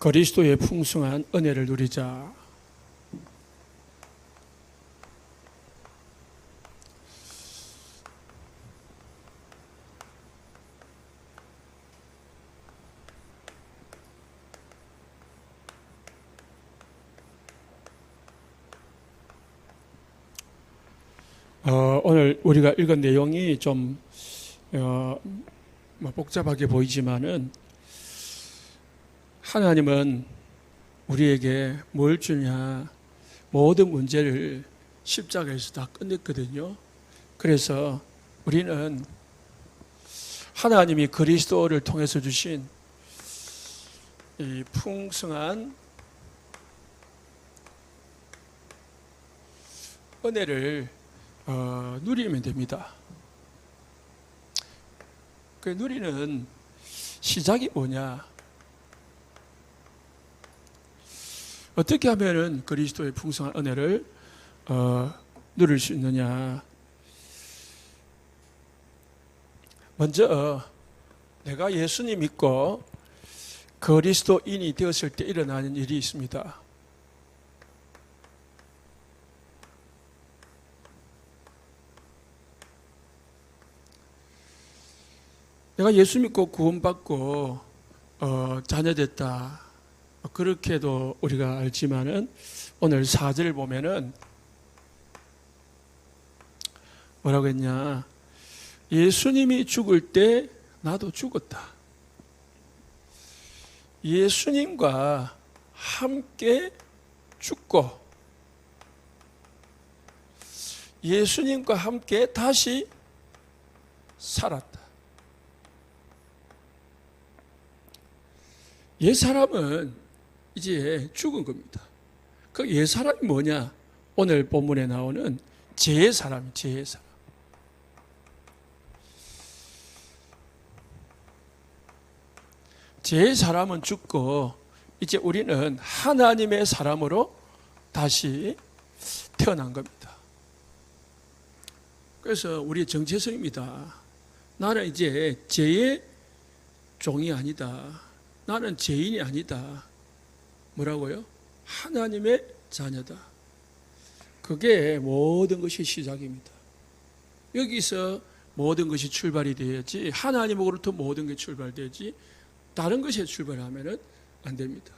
그리스도의 풍성한 은혜를 누리자. 오늘 우리가 읽은 내용이 좀 복잡하게 보이지만은 하나님은 우리에게 뭘 주냐, 모든 문제를 십자가에서 다 끝냈거든요. 그래서 우리는 하나님이 그리스도를 통해서 주신 이 풍성한 은혜를 누리면 됩니다. 그 누리는 시작이 뭐냐? 어떻게 하면은 그리스도의 풍성한 은혜를 누릴 수 있느냐? 먼저 내가 예수님 믿고 그리스도인이 되었을 때 일어나는 일이 있습니다. 내가 예수 믿고 구원받고 자녀됐다, 그렇게도 우리가 알지만은 오늘 4절을 보면은 뭐라고 했냐? 예수님이 죽을 때 나도 죽었다. 예수님과 함께 죽고 예수님과 함께 다시 살았다. 옛사람은 이제 죽은 겁니다. 그 옛사람이 뭐냐? 오늘 본문에 나오는 죄사람, 죄사람. 죄사람은 죽고 이제 우리는 하나님의 사람으로 다시 태어난 겁니다. 그래서 우리의 정체성입니다. 나는 이제 죄의 종이 아니다. 나는 죄인이 아니다. 뭐라고요? 하나님의 자녀다. 그게 모든 것이 시작입니다. 여기서 모든 것이 출발이 되어야지, 하나님으로부터 모든 게 출발되지 다른 것에 출발하면 안 됩니다.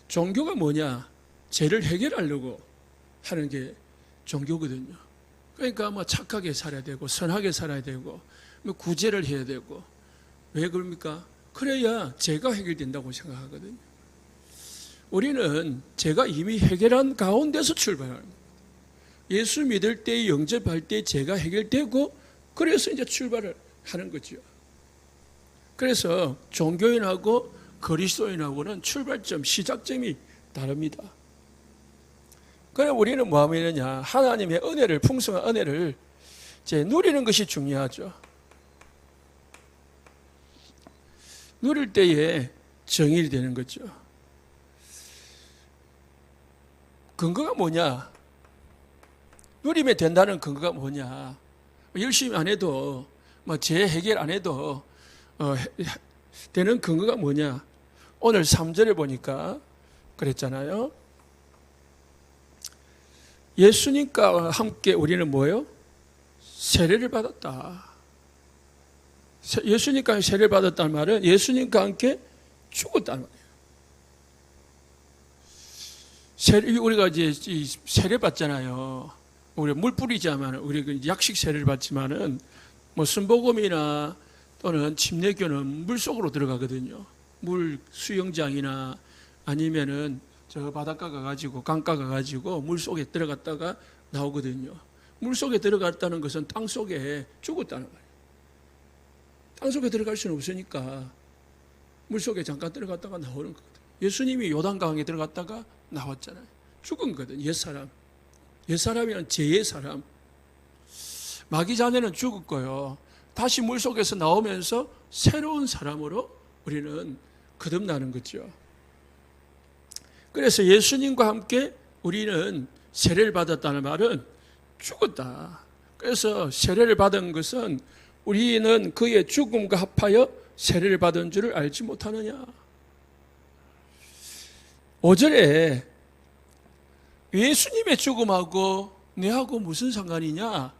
종교가 뭐냐? 죄를 해결하려고 하는 게 종교거든요. 그러니까 뭐 착하게 살아야 되고 선하게 살아야 되고 뭐 구제를 해야 되고. 왜 그럽니까? 그래야 죄가 해결된다고 생각하거든요. 우리는 죄가 이미 해결한 가운데서 출발합니다. 예수 믿을 때, 영접할 때 죄가 해결되고 그래서 이제 출발을 하는 거죠. 그래서 종교인하고 그리스도인하고는 출발점, 시작점이 다릅니다. 그래 우리는 뭐 하느냐? 하나님의 은혜를, 풍성한 은혜를 이제 누리는 것이 중요하죠. 누릴 때에 정의이 되는 거죠. 근거가 뭐냐? 누리면 된다는 근거가 뭐냐? 열심히 안 해도, 죄 해결 안 해도 되는 근거가 뭐냐? 오늘 3절에 보니까 그랬잖아요. 예수님과 함께 우리는 뭐예요? 세례를 받았다. 예수님과 세례를 받았다는 말은 예수님과 함께 죽었다는 말이에요. 우리가 이제 세례 받잖아요. 우리 물 뿌리자면 우리 약식 세례를 받지만은 뭐 순복음이나 또는 침례교는 물 속으로 들어가거든요. 물 수영장이나 아니면은 저 바닷가 가가지고 강가 가가지고 물 속에 들어갔다가 나오거든요. 물 속에 들어갔다는 것은 땅 속에 죽었다는 말이에요. 땅 속에 들어갈 수는 없으니까 물 속에 잠깐 들어갔다가 나오는 거거든요. 예수님이 요단강에 들어갔다가 나왔잖아요. 죽은 거거든요. 옛사람. 옛사람이란 죄의 사람. 마귀 자녀는 죽었고요. 다시 물 속에서 나오면서 새로운 사람으로 우리는 거듭나는 거죠. 그래서 예수님과 함께 우리는 세례를 받았다는 말은 죽었다. 그래서 세례를 받은 것은 우리는 그의 죽음과 합하여 세례를 받은 줄을 알지 못하느냐. 5절에 예수님의 죽음하고 내하고 무슨 상관이냐?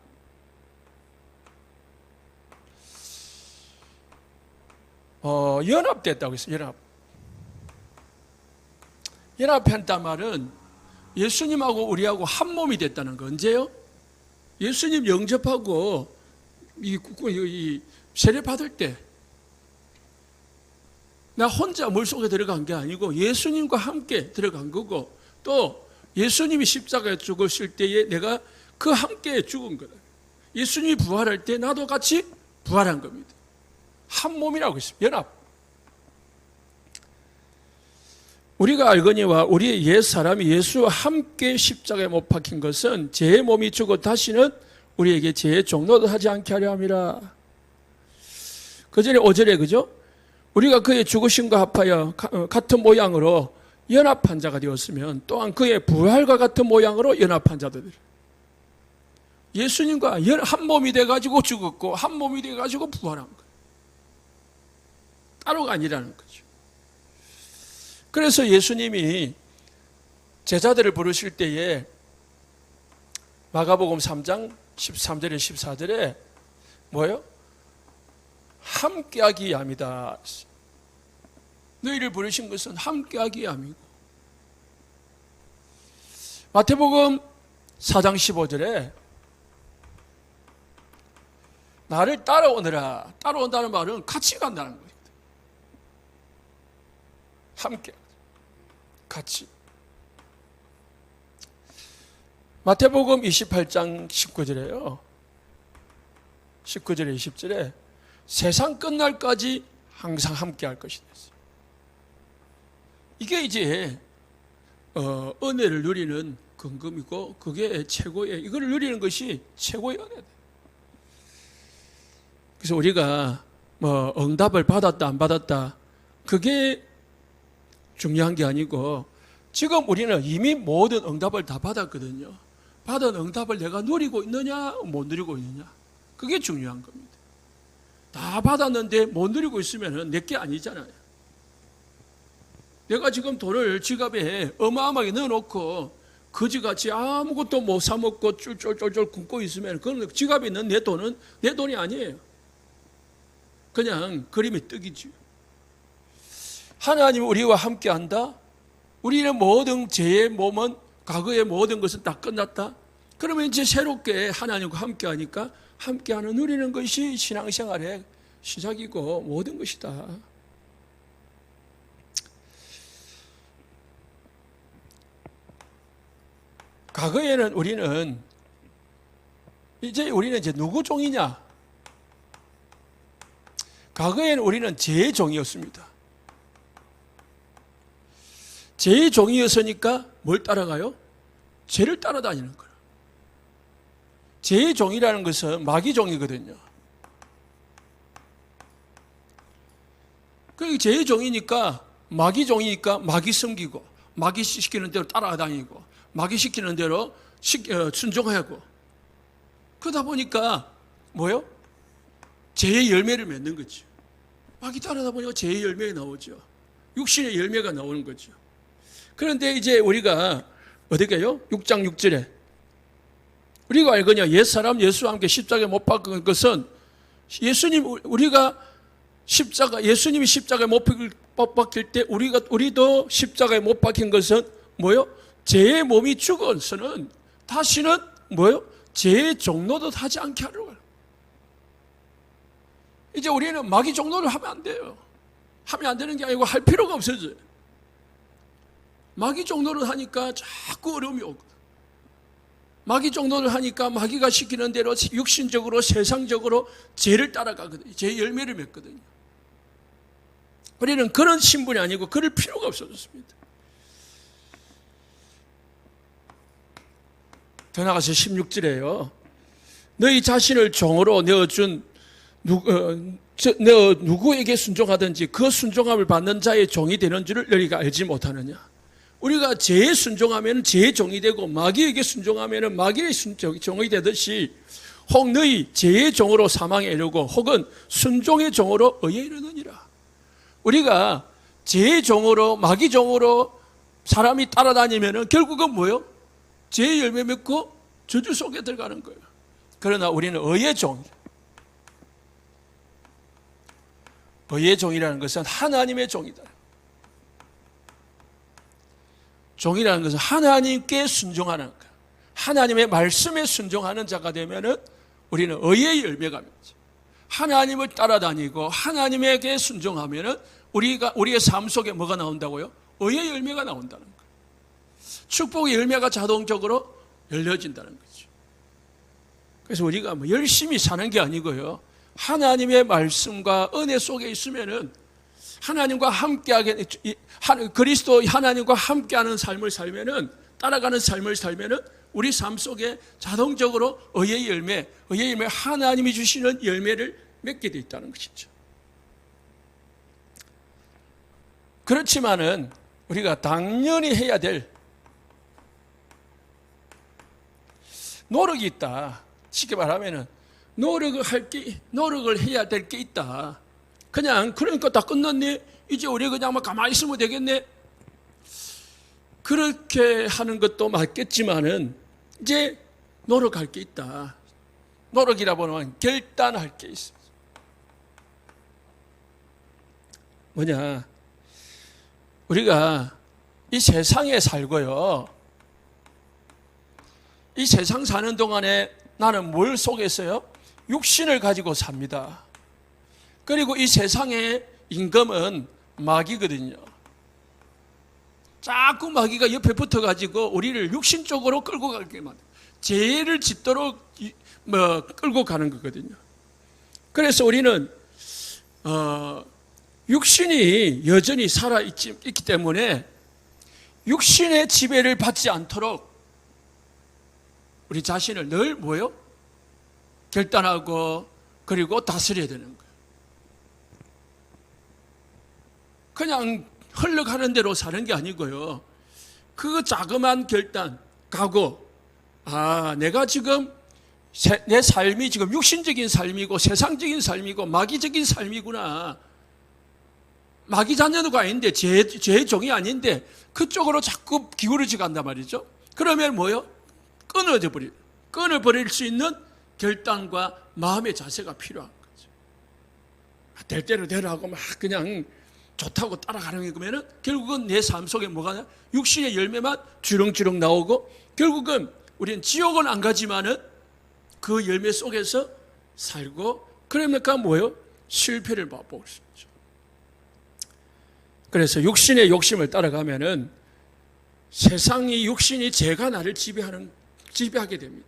연합됐다고 했어요. 연합했단 말은 예수님하고 우리하고 한 몸이 됐다는 거. 언제요? 예수님 영접하고 이 세례 받을 때 나 혼자 물속에 들어간 게 아니고 예수님과 함께 들어간 거고, 또 예수님이 십자가에 죽으실 때에 내가 그 함께 죽은 거다. 예수님이 부활할 때 나도 같이 부활한 겁니다. 한 몸이라고 했습니다. 연합. 우리가 알거니와 우리의 옛 사람이 예수와 함께 십자가에 못 박힌 것은 제 몸이 죽어 다시는 우리에게 제 종로도 하지 않게 하려 함이라. 그 전에 5절에 그죠? 우리가 그의 죽으심과 합하여 같은 모양으로 연합한 자가 되었으면 또한 그의 부활과 같은 모양으로 연합한 자들. 예수님과 한 몸이 돼가지고 죽었고 한 몸이 돼가지고 부활한 거예요. 따로가 아니라는 거죠. 그래서 예수님이 제자들을 부르실 때에 마가복음 3장 13절에 14절에 뭐예요? 함께하기 위함이다. 너희를 부르신 것은 함께하기 위함이고, 마태복음 4장 15절에 나를 따라오너라. 따라온다는 말은 같이 간다는 거예요. 함께 같이. 마태복음 28장 19절에요. 19절에 20절에 세상 끝날까지 항상 함께 할 것이다. 이게 이제 은혜를 누리는 근금이고, 그게 최고의, 이걸 누리는 것이 최고의 은혜다. 그래서 우리가 뭐 응답을 받았다 안 받았다 그게 중요한 게 아니고, 지금 우리는 이미 모든 응답을 다 받았거든요. 받은 응답을 내가 누리고 있느냐 못 누리고 있느냐, 그게 중요한 겁니다. 다 받았는데 못 누리고 있으면 내게 아니잖아요. 내가 지금 돈을 지갑에 어마어마하게 넣어놓고 거지같이 아무것도 못 사먹고 쫄쫄쫄쫄 굶고 있으면 그건 지갑에 있는 내 돈은 내 돈이 아니에요. 그냥 그림의 떡이죠. 하나님 우리와 함께한다. 우리의 모든 죄의 몸은, 과거의 모든 것은 다 끝났다. 그러면 이제 새롭게 하나님과 함께하니까 함께하는 누리는 것이 신앙생활의 시작이고 모든 것이다. 과거에는 우리는 이제 누구 종이냐? 과거에는 우리는 죄의 종이었습니다. 죄의 종이었으니까 뭘 따라가요? 죄를 따라다니는 거예요. 죄의 종이라는 것은 마귀 종이거든요. 그 죄의 종이니까, 마귀 종이니까 마귀 섬기고, 마귀 시키는 대로 따라다니고, 마귀 시키는 대로 순종하고, 그러다 보니까 뭐요? 죄의 열매를 맺는 거죠. 마귀 따라다 보니까 죄의 열매가 나오죠. 육신의 열매가 나오는 거죠. 그런데 이제 우리가 어떻게 해요? 6장 6절에 우리가 알거냐, 옛사람 예수와 함께 십자가에 못 박은 것은 예수님이 십자가에 못 박힐 때 우리도 십자가에 못 박힌 것은 뭐요? 죄의 몸이 죽어서는 다시는 뭐요? 죄의 종노릇 하지 않게 하려고. 이제 우리는 마귀 종노릇 하면 안 돼요. 하면 안 되는 게 아니고 할 필요가 없어져요. 마귀 종노릇 하니까 자꾸 어려움이 오거든. 마귀 종노릇 하니까 마귀가 시키는 대로 육신적으로 세상적으로 죄를 따라가거든요. 죄의 열매를 맺거든요. 우리는 그런 신분이 아니고 그럴 필요가 없어졌습니다. 더 나가서 16절에요. 너희 자신을 종으로 내어준 누구에게 순종하든지 그 순종함을 받는 자의 종이 되는 줄을 너희가 알지 못하느냐. 우리가 죄에 순종하면 죄의 종이 되고, 마귀에게 순종하면 마귀의 종이 되듯이 혹 너희 죄의 종으로 사망에 이르고 혹은 순종의 종으로 의에 이르느니라. 우리가 죄의 종으로, 마귀 종으로 사람이 따라다니면은 결국은 뭐요? 죄의 열매 맺고 저주 속에 들어가는 거예요. 그러나 우리는 의의 종. 의의 종이라는 것은 하나님의 종이다. 종이라는 것은 하나님께 순종하는 것. 하나님의 말씀에 순종하는 자가 되면은 우리는 의의 열매가 맺죠. 하나님을 따라다니고 하나님에게 순종하면은 우리의 삶 속에 뭐가 나온다고요? 의의 열매가 나온다는 거예요. 축복의 열매가 자동적으로 열려진다는 거죠. 그래서 우리가 뭐 열심히 사는 게 아니고요. 하나님의 말씀과 은혜 속에 있으면은 하나님과 함께하게, 그리스도 하나님과 함께하는 삶을 살면은, 따라가는 삶을 살면은 우리 삶 속에 자동적으로 의의 열매, 하나님이 주시는 열매를 맺게 돼 있다는 것이죠. 그렇지만은 우리가 당연히 해야 될 노력이 있다. 쉽게 말하면은 노력을 해야 될 게 있다. 그냥 그러니까 다 끝났네. 이제 우리 그냥 막 가만히 있으면 되겠네. 그렇게 하는 것도 맞겠지만은 이제 노력할 게 있다. 노력이라 보면 결단할 게 있어. 뭐냐? 우리가 이 세상에 살고요. 이 세상 사는 동안에 나는 뭘 속에서요? 육신을 가지고 삽니다. 그리고 이 세상의 임금은 마귀거든요. 자꾸 마귀가 옆에 붙어가지고 우리를 육신 쪽으로 끌고 가게 만들어요. 죄를 짓도록 끌고 가는 거거든요. 그래서 우리는 육신이 여전히 살아있기 때문에 육신의 지배를 받지 않도록 우리 자신을 늘 뭐요? 결단하고 그리고 다스려야 되는 거예요. 그냥 흘러가는 대로 사는 게 아니고요. 그 자그마한 결단, 각오. 내가 지금 내 삶이 지금 육신적인 삶이고 세상적인 삶이고 마귀적인 삶이구나. 마귀 자녀가 아닌데 죄의 종이 아닌데 그쪽으로 자꾸 기울어져 간단 말이죠. 그러면 뭐요? 끊어버릴 수 있는 결단과 마음의 자세가 필요한 거죠. 될 대로 되라고 막 그냥 좋다고 따라가는 거면은 결국은 내 삶 속에 뭐가 나? 육신의 열매만 주렁주렁 나오고 결국은 우리는 지옥은 안 가지만은 그 열매 속에서 살고 그러니까 뭐요? 실패를 맛볼 수 있죠. 그래서 육신의 욕심을 따라가면은 세상이 육신이 죄가 나를 지배하게 됩니다.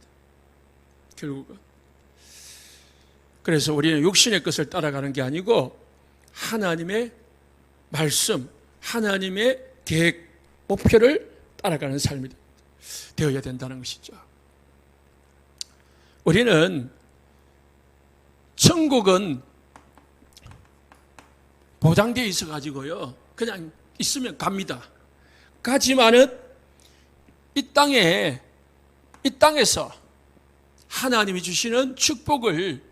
결국은. 그래서 우리는 육신의 것을 따라가는 게 아니고 하나님의 말씀, 하나님의 계획, 목표를 따라가는 삶이 되어야 된다는 것이죠. 우리는 천국은 보장되어 있어 가지고요. 그냥 있으면 갑니다. 가지만은 이 땅에서 하나님이 주시는 축복을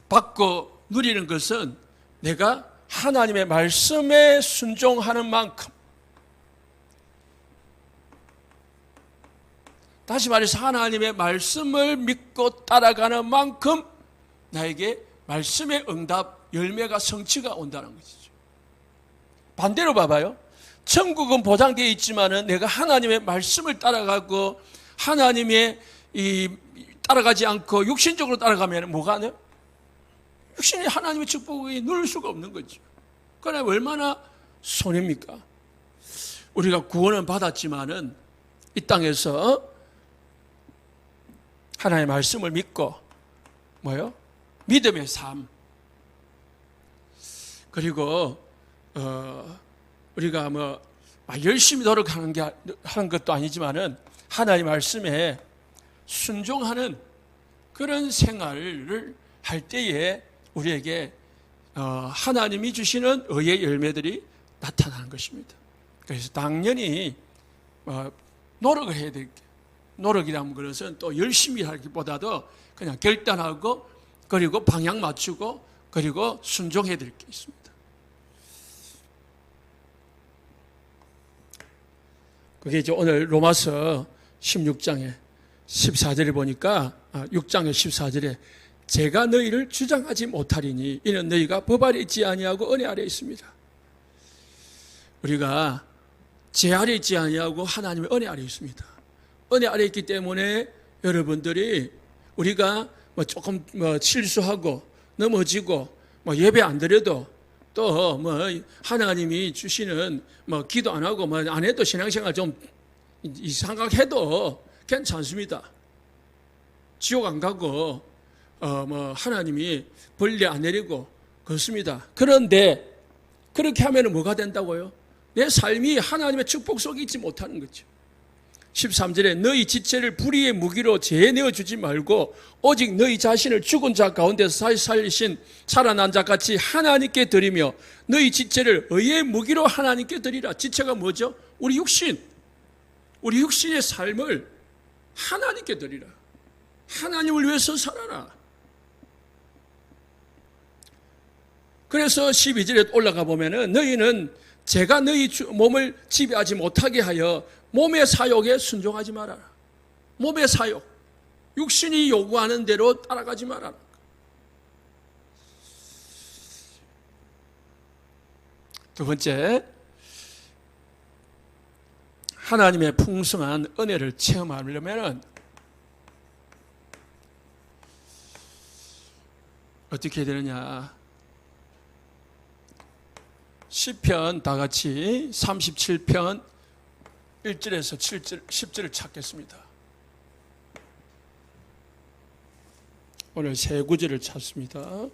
받고 누리는 것은 내가 하나님의 말씀에 순종하는 만큼, 다시 말해서 하나님의 말씀을 믿고 따라가는 만큼 나에게 말씀의 응답, 열매가 성취가 온다는 것이죠. 반대로 봐봐요. 천국은 보장되어 있지만은 내가 하나님의 말씀을 따라가고 하나님의 따라가지 않고 육신적으로 따라가면 뭐가 돼요? 육신이 하나님의 축복이 누릴 수가 없는 거죠. 그러나 얼마나 손해입니까? 우리가 구원은 받았지만은 이 땅에서 하나님의 말씀을 믿고 뭐요? 믿음의 삶. 그리고 우리가 열심히 노력하는 하는 것도 아니지만은 하나님의 말씀에 순종하는 그런 생활을 할 때에 우리에게 하나님이 주시는 의의 열매들이 나타나는 것입니다. 그래서 당연히 노력을 해야 될 게, 노력이라는 것은 또 열심히 하기보다도 그냥 결단하고 그리고 방향 맞추고 그리고 순종해야 될 게 있습니다. 그게 이제 오늘 로마서 16장에 14절에 보니까 6장의 14절에 제가 너희를 주장하지 못하리니 이는 너희가 법 아래 있지 아니하고 은혜 아래 있습니다. 우리가 제 아래 있지 아니하고 하나님의 은혜 아래 있습니다. 은혜 아래 있기 때문에 여러분들이 우리가 조금 실수하고 넘어지고 예배 안 드려도 또 하나님이 주시는 기도 안 하고 안 해도 신앙생활 좀 이상하게도 괜찮습니다. 지옥 안 가고 하나님이 벌레 안 내리고 그렇습니다. 그런데 그렇게 하면 뭐가 된다고요? 내 삶이 하나님의 축복 속에 있지 못하는 거죠. 13절에 너희 지체를 불의의 무기로 제내어 주지 말고 오직 너희 자신을 죽은 자 가운데서 살리신 살아난 자같이 하나님께 드리며 너희 지체를 의의 무기로 하나님께 드리라. 지체가 뭐죠? 우리 육신. 우리 육신의 삶을 하나님께 드리라. 하나님을 위해서 살아라. 그래서 12절에 올라가 보면은 너희는 제가 너희 몸을 지배하지 못하게 하여 몸의 사욕에 순종하지 말아라. 몸의 사욕. 육신이 요구하는 대로 따라가지 말아라. 두 번째, 하나님의 풍성한 은혜를 체험하려면 어떻게 해야 되느냐? 시편 다 같이 37편 1절에서 7절, 10절을 찾겠습니다. 오늘 세 구절을 찾습니다.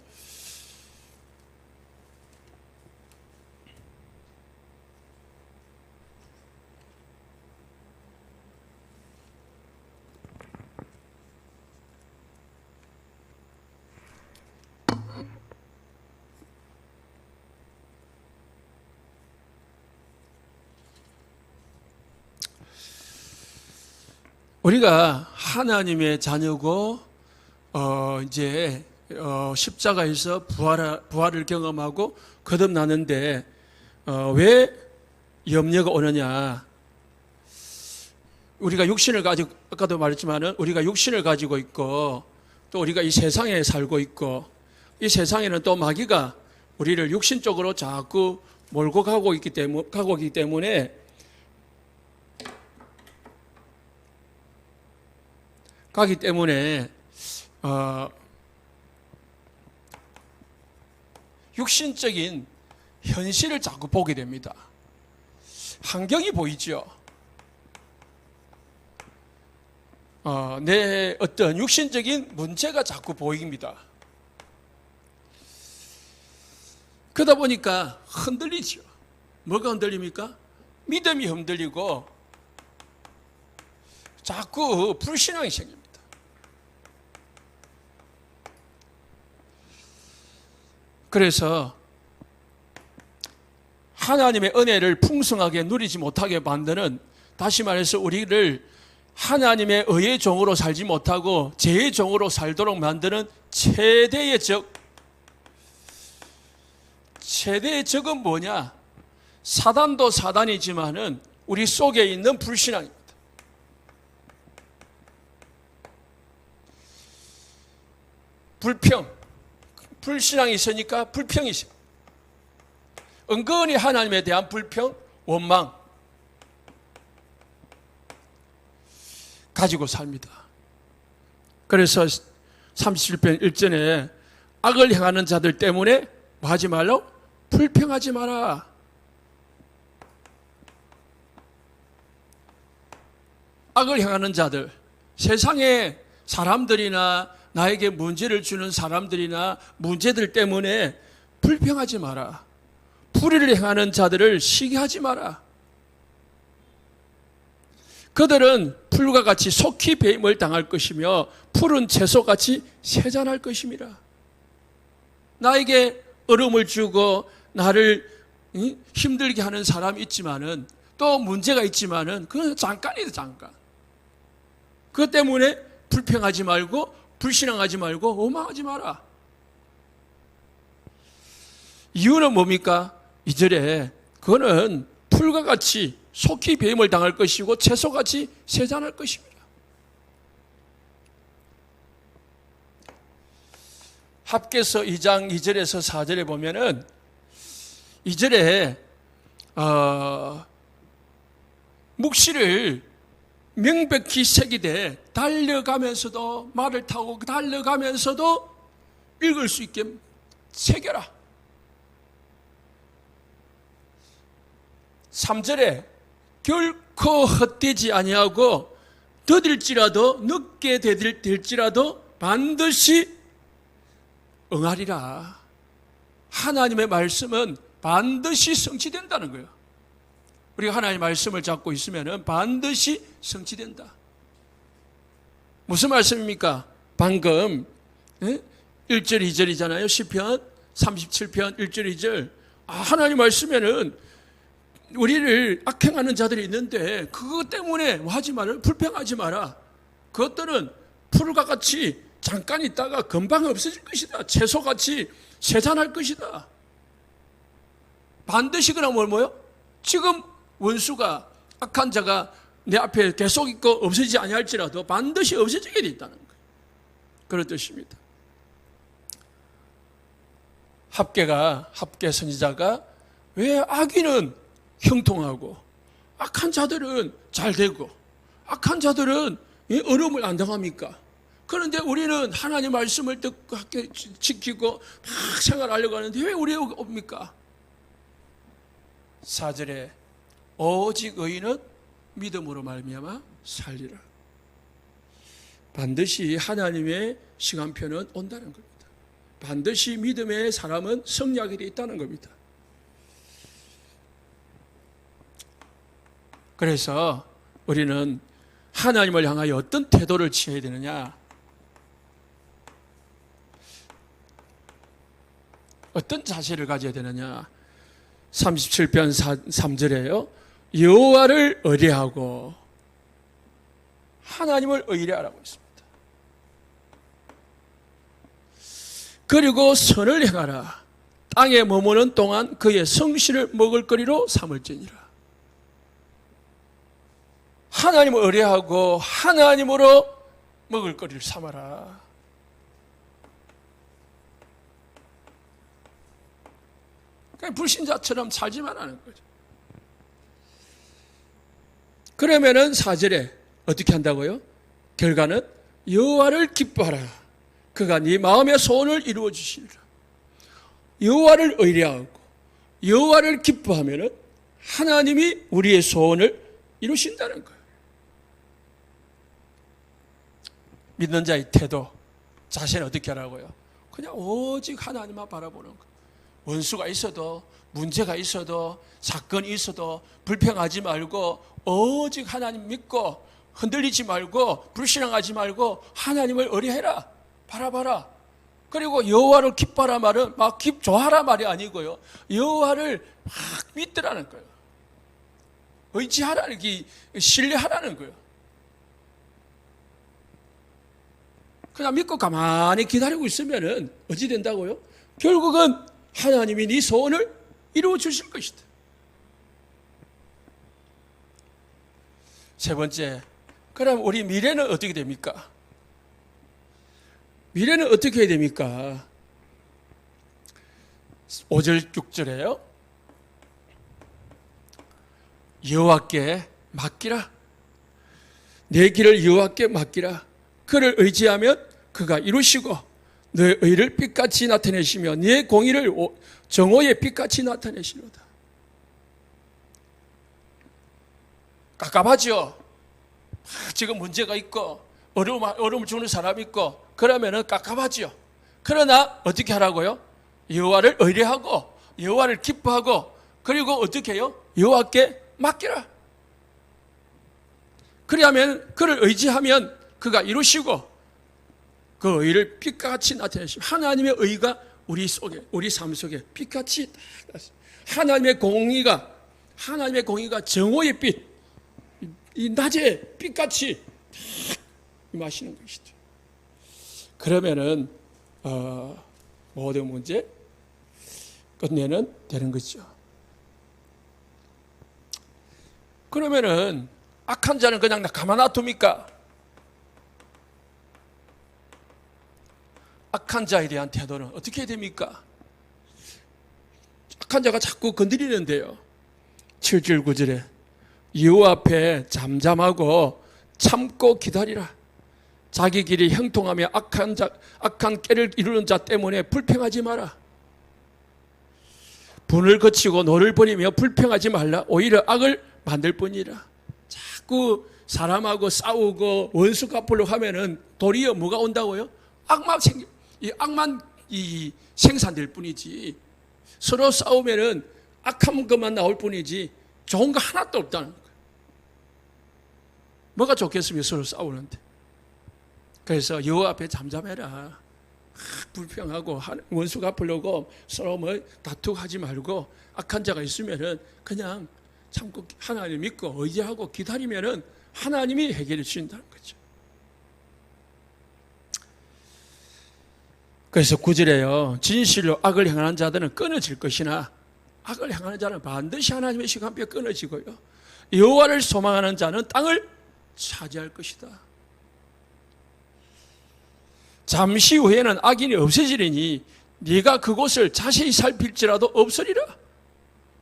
우리가 하나님의 자녀고 이제 십자가에서 부활을 경험하고 거듭나는데 왜 염려가 오느냐? 우리가 육신을 가지고 아까도 말했지만은 우리가 육신을 가지고 있고 또 우리가 이 세상에 살고 있고 이 세상에는 또 마귀가 우리를 육신 쪽으로 자꾸 몰고 가고 있기 때문에 육신적인 현실을 자꾸 보게 됩니다. 환경이 보이죠. 내 어떤 육신적인 문제가 자꾸 보입니다. 그러다 보니까 흔들리죠. 뭐가 흔들립니까? 믿음이 흔들리고 자꾸 불신앙이 생깁니다. 그래서 하나님의 은혜를 풍성하게 누리지 못하게 만드는, 다시 말해서 우리를 하나님의 의의 종으로 살지 못하고 죄의 종으로 살도록 만드는 최대의 적은 뭐냐? 사단도 사단이지만은 우리 속에 있는 불신앙입니다. 불신앙이 있으니까 불평이 있어요. 은근히 하나님에 대한 불평, 원망 가지고 삽니다. 그래서 37편 1절에 악을 행하는 자들 때문에 뭐 하지 말라? 불평하지 마라. 악을 행하는 자들, 세상의 사람들이나 나에게 문제를 주는 사람들이나 문제들 때문에 불평하지 마라. 불의를 행하는 자들을 시기하지 마라. 그들은 풀과 같이 속히 배임을 당할 것이며 푸른 채소같이 세잔할 것입니다. 나에게 어려움을 주고 나를 힘들게 하는 사람이 있지만은, 또 문제가 있지만은 그건 잠깐이다, 잠깐. 그것 때문에 불평하지 말고 불신앙하지 말고 원망하지 마라. 이유는 뭡니까? 2절에 그거는 풀과 같이 속히 배임을 당할 것이고 채소같이 세잔할 것입니다. 합계서 2장 2절에서 4절에 보면은 2절에 묵시를 명백히 새기되 달려가면서도 말을 타고 달려가면서도 읽을 수 있게 새겨라. 3절에 결코 헛되지 아니하고 더딜지라도 늦게 될지라도 반드시 응하리라. 하나님의 말씀은 반드시 성취된다는 거예요. 우리가 하나님의 말씀을 잡고 있으면 반드시 성취된다. 무슨 말씀입니까? 방금 1절 2절이잖아요. 시편 37편 1절 2절. 하나님 말씀에는 우리를 악행하는 자들이 있는데 그것 때문에 하지 마라. 불평하지 마라. 그것들은 풀과 같이 잠깐 있다가 금방 없어질 것이다. 채소같이 세잔할 것이다. 반드시 그러면 뭐요? 지금 원수가 악한 자가 내 앞에 계속 있고 없어지지 아니할지라도 반드시 없어지게 돼 있다는 거예요. 그런 뜻입니다. 합계 선지자가 왜 악인은 형통하고 악한 자들은 잘 되고 악한 자들은 어려움을 안 당합니까? 그런데 우리는 하나님 말씀을 듣고 지키고 막 생활하려고 하는데 왜 우리가 옵니까? 4절에 오직 의인은 믿음으로 말미암아 살리라. 반드시 하나님의 시간표는 온다는 겁니다. 반드시 믿음의 사람은 성리하게 되어 있다는 겁니다. 그래서 우리는 하나님을 향하여 어떤 태도를 취해야 되느냐? 어떤 자세를 가져야 되느냐? 37편 3절에요. 여호와를 의뢰하고 하나님을 의뢰하라고 했습니다. 그리고 선을 행하라. 땅에 머무는 동안 그의 성실을 먹을거리로 삼을지니라. 하나님을 의뢰하고 하나님으로 먹을거리를 삼아라. 그냥 불신자처럼 살지 말라는 거죠. 그러면은 4절에 어떻게 한다고요? 결과는 여호와를 기뻐하라. 그가 네 마음의 소원을 이루어 주시리라. 여호와를 의뢰하고 여호와를 기뻐하면은 하나님이 우리의 소원을 이루신다는 거예요. 믿는 자의 태도, 자세는 어떻게 하라고요? 그냥 오직 하나님만 바라보는 거예요. 원수가 있어도 문제가 있어도 사건이 있어도 불평하지 말고 오직 하나님 믿고 흔들리지 말고 불신앙하지 말고 하나님을 의뢰해라. 바라봐라. 그리고 여호와를 기뻐하라 말은 막 좋아하라 말이 아니고요. 여호와를 막 믿더라는 거예요. 의지하라는 게 신뢰하라는 거예요. 그냥 믿고 가만히 기다리고 있으면은 어찌 된다고요? 결국은 하나님이 네 소원을 이루어 주실 것이다. 세 번째, 그럼 우리 미래는 어떻게 됩니까? 미래는 어떻게 해야 됩니까? 5절 6절에요. 여호와께 맡기라. 내 길을 여호와께 맡기라. 그를 의지하면 그가 이루시고 너의 의를 빛같이 나타내시며 네 공의를 정오의 빛같이 나타내시로다. 깝깝하죠. 지금 문제가 있고 어려움을 주는 사람이 있고 그러면은 깝깝하죠. 그러나 어떻게 하라고요? 여호와를 의뢰하고 여호와를 기뻐하고 그리고 어떻게 해요? 여호와께 맡기라. 그리하면 그를 의지하면 그가 이루시고 그 의를 빛같이 나타내시고 하나님의 의가 우리 속에 우리 삶 속에 빛같이 하나님의 공의가 정오의 빛, 이 낮에 빛같이 임하시는 것이죠. 그러면은 모든 문제 끝내는 되는 거죠. 그러면은 악한 자는 그냥 가만 놔둡니까? 악한 자에 대한 태도는 어떻게 됩니까? 악한 자가 자꾸 건드리는데요. 7절 9절에 여호와 앞에 잠잠하고 참고 기다리라. 자기 길이 형통하며 악한 깨를 이루는 자 때문에 불평하지 마라. 분을 거치고 노를 버리며 불평하지 말라. 오히려 악을 만들 뿐이라. 자꾸 사람하고 싸우고 원수 갚으려고 하면은 도리어 뭐가 온다고요? 악만 생산될 뿐이지. 서로 싸우면은 악한 것만 나올 뿐이지 좋은 거 하나도 없다는 거예요. 뭐가 좋겠습니까? 서로 싸우는데. 그래서 여호와 앞에 잠잠해라. 불평하고 원수 갚으려고 서로 뭐 다투고 하지 말고 악한 자가 있으면은 그냥 참고 하나님 믿고 의지하고 기다리면은 하나님이 해결해 주신다는 거죠. 그래서 9절에요. 진실로 악을 행하는 자들은 끊어질 것이나 악을 행하는 자는 반드시 하나님의 시간표에 끊어지고요. 여호와를 소망하는 자는 땅을 차지할 것이다. 잠시 후에는 악인이 없어지리니 네가 그곳을 자세히 살필지라도 없으리라.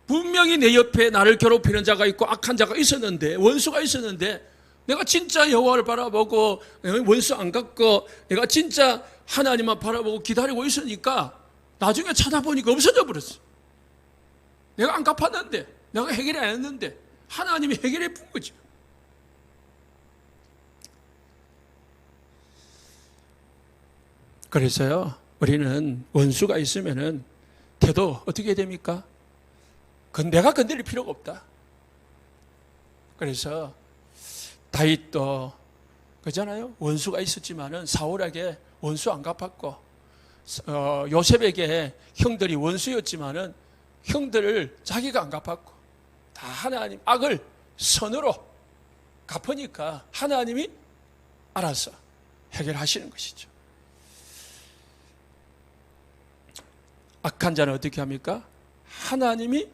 분명히 내 옆에 나를 괴롭히는 자가 있고 악한 자가 있었는데, 원수가 있었는데, 내가 진짜 여호와를 바라보고 원수 안 갚고 내가 진짜 하나님만 바라보고 기다리고 있으니까 나중에 찾아보니까 없어져 버렸어. 내가 안 갚았는데, 내가 해결이 안 했는데 하나님이 해결해 준 거죠. 그래서요, 우리는 원수가 있으면은 태도 어떻게 됩니까? 내가 건드릴 필요가 없다. 그래서 다윗도 그잖아요. 원수가 있었지만은 사울에게 원수 안 갚았고, 요셉에게 형들이 원수였지만은 형들을 자기가 안 갚았고, 다 하나님 악을 선으로 갚으니까 하나님이 알아서 해결하시는 것이죠. 악한 자는 어떻게 합니까? 하나님이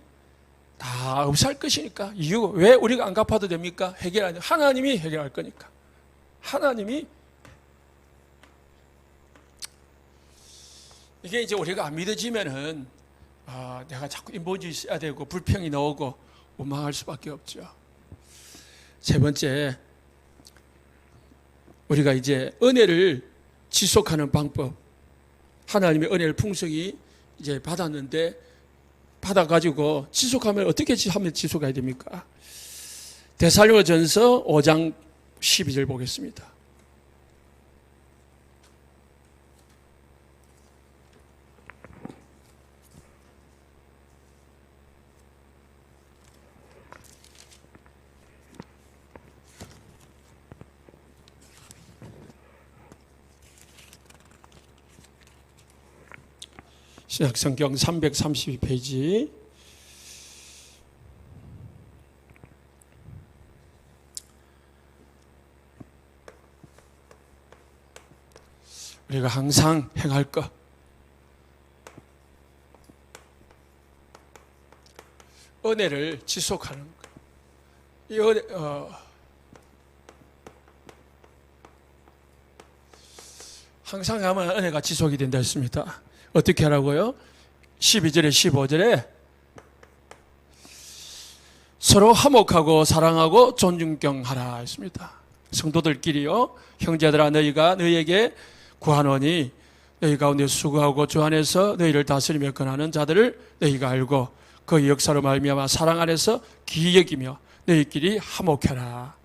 다 없앨 것이니까. 이유 왜 우리가 안 갚아도 됩니까? 해결하니 하나님이 해결할 거니까. 하나님이. 이게 이제 우리가 안 믿어지면은 내가 자꾸 인본주의 써야 되고 불평이 나오고 원망할 수밖에 없죠. 세 번째, 우리가 이제 은혜를 지속하는 방법. 하나님의 은혜를 풍성히 이제 받았는데, 받아가지고 지속하면 어떻게 하면 지속해야 됩니까? 데살로니가전서 5장 12절 보겠습니다. 신약성경 332페이지. 우리가 항상 행할 것. 은혜를 지속하는 것. 이 은혜, 항상 하면 은혜가 지속이 된다 했습니다. 어떻게 하라고요? 12절에 15절에 서로 화목하고 사랑하고 존중경하라 했습니다. 성도들끼리요, 형제들아 너희가 너희에게 구하노니 너희 가운데 수고하고 주 안에서 너희를 다스리며 권하는 자들을 너희가 알고 그 역사로 말미암아 사랑 안에서 귀히 여기며 너희끼리 화목해라.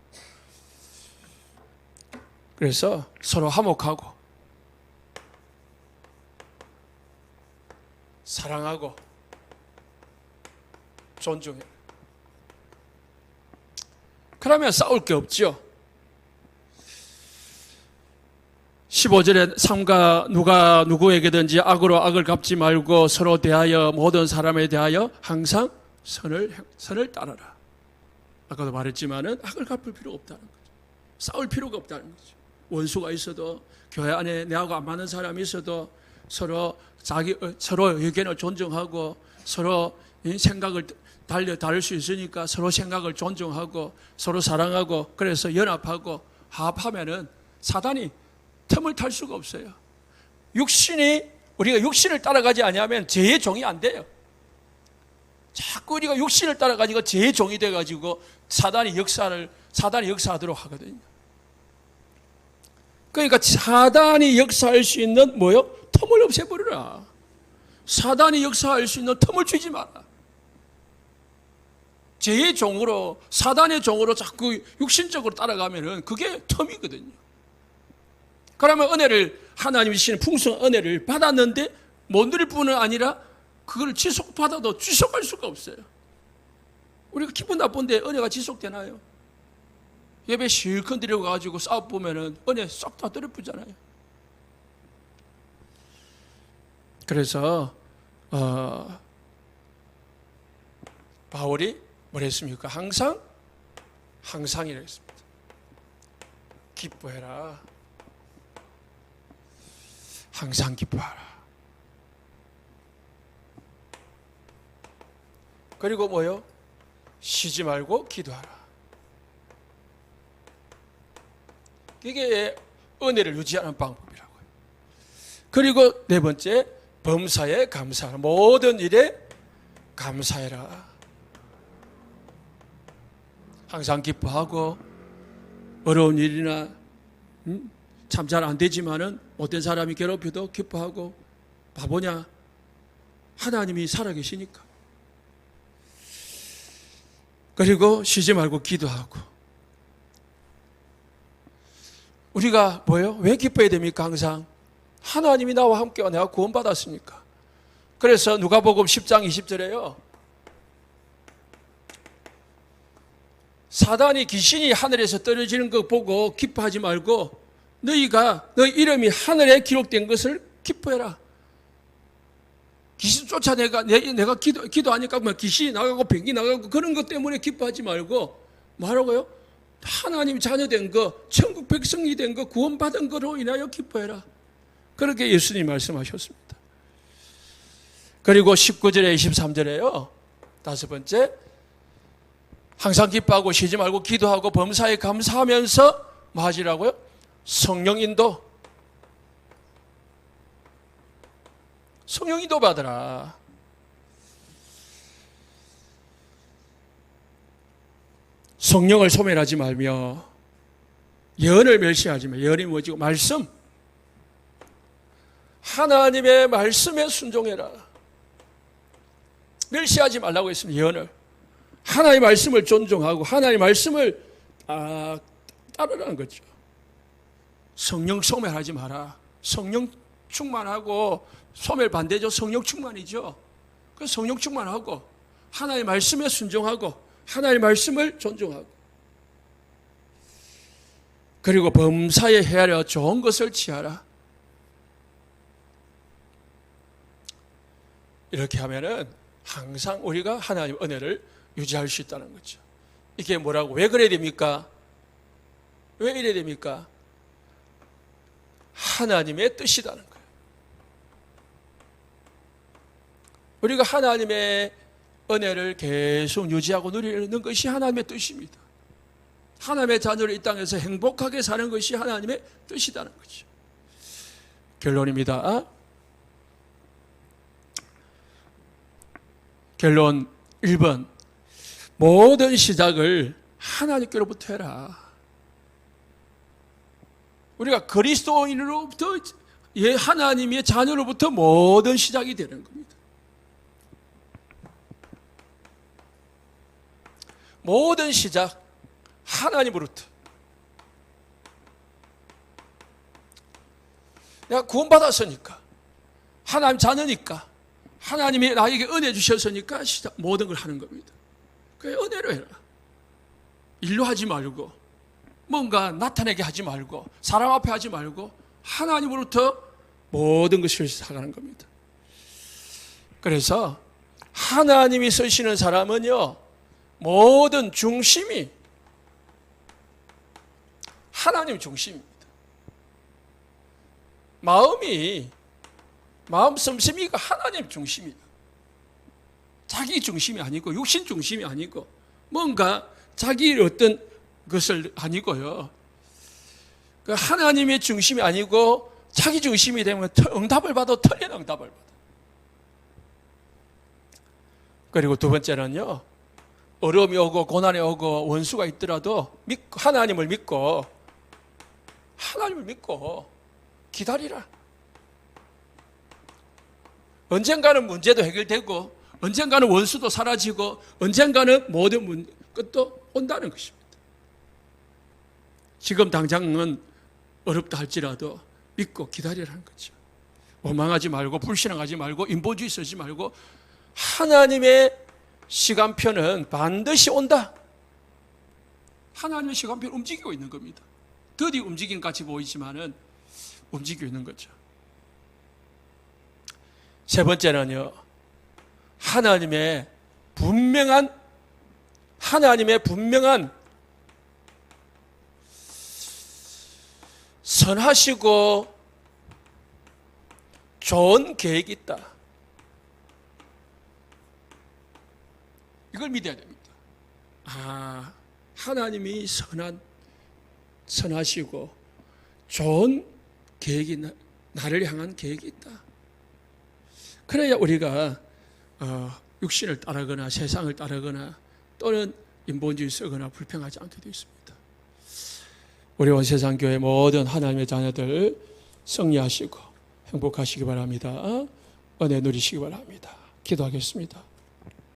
그래서 서로 화목하고 사랑하고 존중해. 그러면 싸울 게 없죠. 15절에 삼가 누가 누구에게든지 악으로 악을 갚지 말고 서로 대하여 모든 사람에 대하여 항상 선을 따르라. 아까도 말했지만은 악을 갚을 필요가 없다는 거죠. 싸울 필요가 없다는 거죠. 원수가 있어도, 교회 안에 내하고 안 맞는 사람이 있어도 서로 의견을 존중하고 서로 생각을 다를 수 있으니까 서로 생각을 존중하고 서로 사랑하고 그래서 연합하고 화합하면은 사단이 틈을 탈 수가 없어요. 우리가 육신을 따라가지 아니하면 죄의 종이 안 돼요. 자꾸 우리가 육신을 따라가지고 죄의 종이 돼가지고 사단이 역사하도록 하거든요. 그러니까 사단이 역사할 수 있는 틈을 없애버려라. 사단이 역사할 수 있는 틈을 주지 마라. 죄의 종으로, 사단의 종으로 자꾸 육신적으로 따라가면은 그게 틈이거든요. 그러면 하나님이 주시는 풍성한 은혜를 받았는데 못 누릴 뿐은 아니라 그걸 지속받아도 지속할 수가 없어요. 우리가 기분 나쁜데 은혜가 지속되나요? 예배 실컷 드려가지고 싸워보면은 은혜 싹 다 떨어지잖아요. 그래서 바울이 뭘 했습니까? 항상이라고 했습니다. 기뻐해라. 항상 기뻐하라. 그리고 쉬지 말고 기도하라. 이게 은혜를 유지하는 방법이라고요. 그리고 네 번째, 범사에 감사하라. 모든 일에 감사해라. 항상 기뻐하고 어려운 일이나 참 잘 안 되지만은 못된 사람이 괴롭혀도 기뻐하고 바보냐? 하나님이 살아계시니까. 그리고 쉬지 말고 기도하고. 우리가 왜 기뻐해야 됩니까? 항상 하나님이 나와 함께 내가 구원받았으니까. 그래서 누가복음 10장 20절에요. 사단이 귀신이 하늘에서 떨어지는 거 보고 기뻐하지 말고 너희 이름이 하늘에 기록된 것을 기뻐해라. 귀신 쫓아내가 내가 기도하니까 귀신이 나가고 병이 나가고 그런 것 때문에 기뻐하지 말고 뭐라고요? 하나님 자녀된 거, 천국 백성이 된 거, 구원받은 거로 인하여 기뻐해라. 그렇게 예수님이 말씀하셨습니다. 그리고 19절에 23절에요. 다섯 번째, 항상 기뻐하고 쉬지 말고 기도하고 범사에 감사하면서 뭐 하시라고요? 성령 인도 받으라. 성령을 소멸하지 말며 예언을 멸시하지 말며. 예언이 뭐지? 말씀. 하나님의 말씀에 순종해라. 멸시하지 말라고 했습니다. 예언을. 하나님의 말씀을 존중하고 하나님의 말씀을 따르라는 거죠. 성령 소멸하지 마라. 성령 충만하고 소멸 반대죠. 성령 충만이죠. 그 성령 충만하고 하나님의 말씀에 순종하고 하나님의 말씀을 존중하고 그리고 범사에 헤아려 좋은 것을 취하라. 이렇게 하면은 항상 우리가 하나님의 은혜를 유지할 수 있다는 거죠. 이게 뭐라고? 왜 그래야 됩니까? 왜 이래야 됩니까? 하나님의 뜻이라는 거예요. 우리가 하나님의 은혜를 계속 유지하고 누리는 것이 하나님의 뜻입니다. 하나님의 자녀를 이 땅에서 행복하게 사는 것이 하나님의 뜻이라는 거죠. 결론입니다. 결론 1번. 모든 시작을 하나님께로부터 해라. 우리가 그리스도인으로부터 하나님의 자녀로부터 모든 시작이 되는 겁니다. 모든 시작 하나님으로부터. 내가 구원받았으니까 하나님 자녀니까 하나님이 나에게 은혜 주셨으니까 모든 걸 하는 겁니다. 그래, 은혜로 해라. 일로 하지 말고 뭔가 나타내게 하지 말고 사람 앞에 하지 말고 하나님으로부터 모든 것을 시작하는 겁니다. 그래서 하나님이 쓰시는 사람은요, 모든 중심이 하나님 중심입니다. 마음 씀씀이가 하나님 중심이에요. 자기 중심이 아니고 육신 중심이 아니고 뭔가 자기 어떤 것을 아니고요. 그 하나님의 중심이 아니고 자기 중심이 되면 응답을 받아 틀린 응답을 받아. 그리고 두 번째는요. 어려움이 오고 고난이 오고 원수가 있더라도 하나님을 믿고 기다리라. 언젠가는 문제도 해결되고 언젠가는 원수도 사라지고 언젠가는 모든 것도 온다는 것입니다. 지금 당장은 어렵다 할지라도 믿고 기다리라는 거죠. 원망하지 말고 불신앙하지 말고 인본주의 쓰지 말고 하나님의 시간표는 반드시 온다. 하나님의 시간표는 움직이고 있는 겁니다. 더디 움직인 같이 보이지만은 움직이고 있는 거죠. 세 번째는요. 하나님의 분명한 선하시고 좋은 계획이 있다. 이걸 믿어야 됩니다. 하나님이 선하시고 좋은 계획이 나를 향한 계획이 있다. 그래야 우리가 육신을 따르거나 세상을 따르거나 또는 인본주의 쓰거나 불평하지 않게 되어 있습니다. 우리 온 세상 교회 모든 하나님의 자녀들 승리하시고 행복하시기 바랍니다. 은혜 누리시기 바랍니다. 기도하겠습니다.